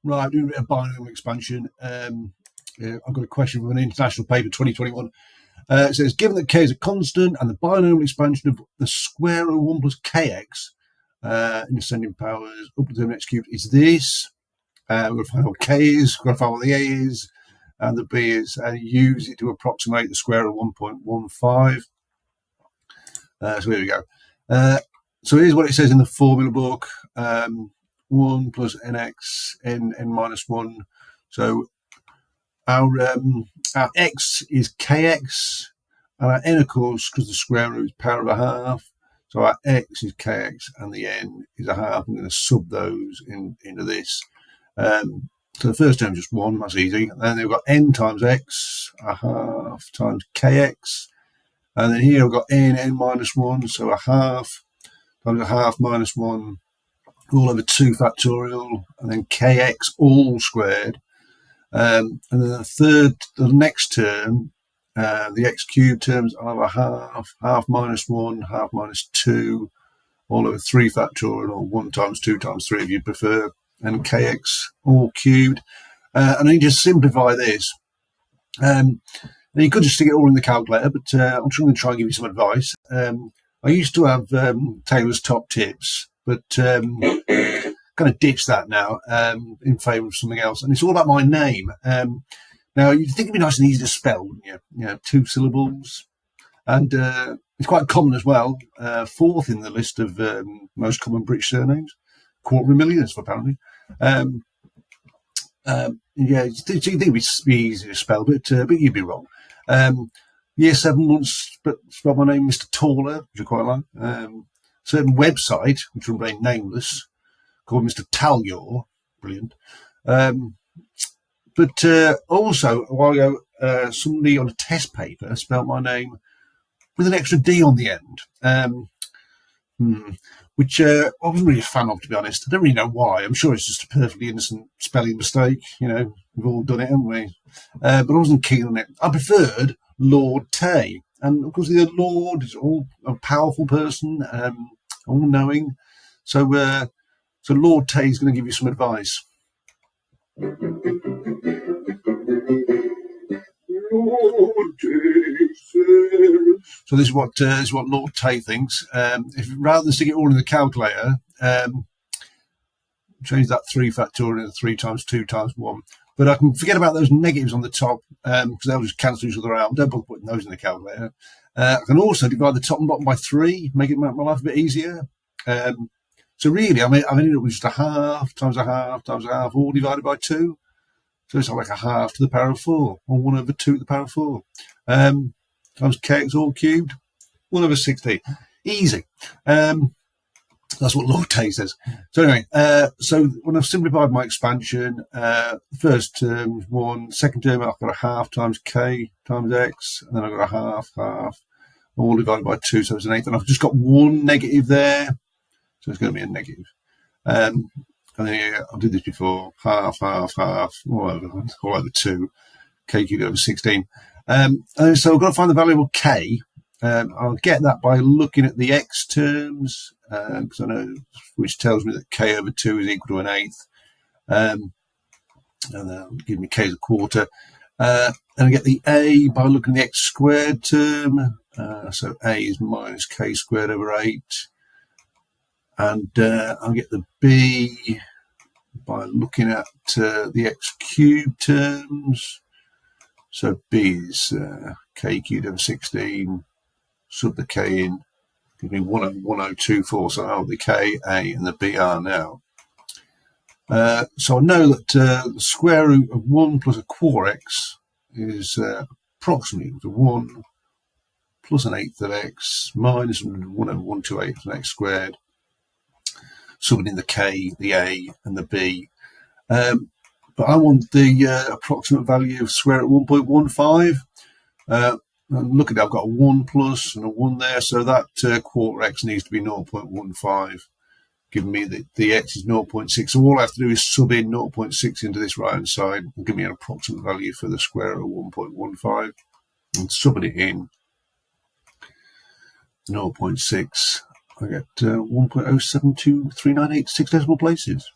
Right, doing a bit of binomial expansion. I've got a question from an international paper, 2021. It says, given that k is a constant and the binomial expansion of the square root of 1 plus kx in ascending powers up to the term x cubed is this. We're going to find out what k is, we're going to find out what the a is, and the b is, and use it to approximate the square root of 1.15. So here we go. So here's what it says in the formula book. 1 plus nx, n minus 1. So our x is kx, and our n, of course, because the square root is power of a half. So our x is kx, and the n is a half. I'm going to sub those into this. So the first term is just 1, that's easy. And then we've got n times x, a half times kx. And then here we've got n minus 1, so a half times a half minus 1, all over 2 factorial, and then kx all squared. And then the next term, the x cubed terms, I'll have a half minus 1, half minus 2, all over 3 factorial, or 1 times 2 times 3 if you prefer, and kx all cubed. And then you just simplify this. And you could just stick it all in the calculator, but I'm just going to try and give you some advice. I used to have Taylor's top tips, but kind of ditched that now in favour of something else. And it's all about my name. Now, you'd think it'd be nice and easy to spell, wouldn't you? You know, 2 syllables. And it's quite common as well. 4th in the list of most common British surnames. 250,000 apparently. Yeah, you'd think it'd be easy to spell, but you'd be wrong. Year 7 once spelled my name Mr. Taller, which I quite like. Certain website, which will remain nameless, called Mr. Talyor, brilliant. But also, a while ago, somebody on a test paper spelled my name with an extra D on the end, which I wasn't really a fan of, to be honest. I don't really know why. I'm sure it's just a perfectly innocent spelling mistake. You know, we've all done it, haven't we? But I wasn't keen on it. I preferred Lord Tay. And, of course, the Lord is a powerful person, all-knowing. So Lord Tay is going to give you some advice. So this is what Lord Tay thinks. If rather than stick it all in the calculator, change that 3 factorial into 3 times 2 times 1. But I can forget about those negatives on the top because they'll just cancel each other out. Don't bother putting those in the calculator. I can also divide the top and bottom by 3, make my life a bit easier. So really, I've ended up with just a half times a half times a half, all divided by 2. So it's like a half to the power of 4, or 1 over 2 to the power of 4. Times kx all cubed, 1 over 16. Easy. That's what Lord Tay says. So anyway, so when I've simplified my expansion, first term is 1, second term I've got a half times k times x, and then I've got a half, all divided by 2, so it's an 8th, and I've just got 1 negative there, so it's going to be a negative. And then I did this before, half, all over 2, k cubed over 16. And so I've got to find the value of k. I'll get that by looking at the x terms, because I know, which tells me that k over 2 is equal to an 8th. And that'll give me k as a quarter. And I get the a by looking at the x squared term. So a is minus k squared over 8. And I'll get the b by looking at the x cubed terms. So b is k cubed over 16. Sub the k in, give me 1024, so I'll have the k, a, and the b are now. So I know that the square root of 1 plus a quarter x is approximately equal to 1 plus an 8th of x minus 1 over 128 of x squared, subbing in the k, the a, and the b. But I want the approximate value of square root of 1.15. And look at it, I've got a 1 plus and a 1 there, so that quarter x needs to be 0.15, giving me that the x is 0.6. So all I have to do is sub in 0.6 into this right-hand side and give me an approximate value for the square root of 1.15. And subbing it in 0.6, I get 1.072398 6 decimal places.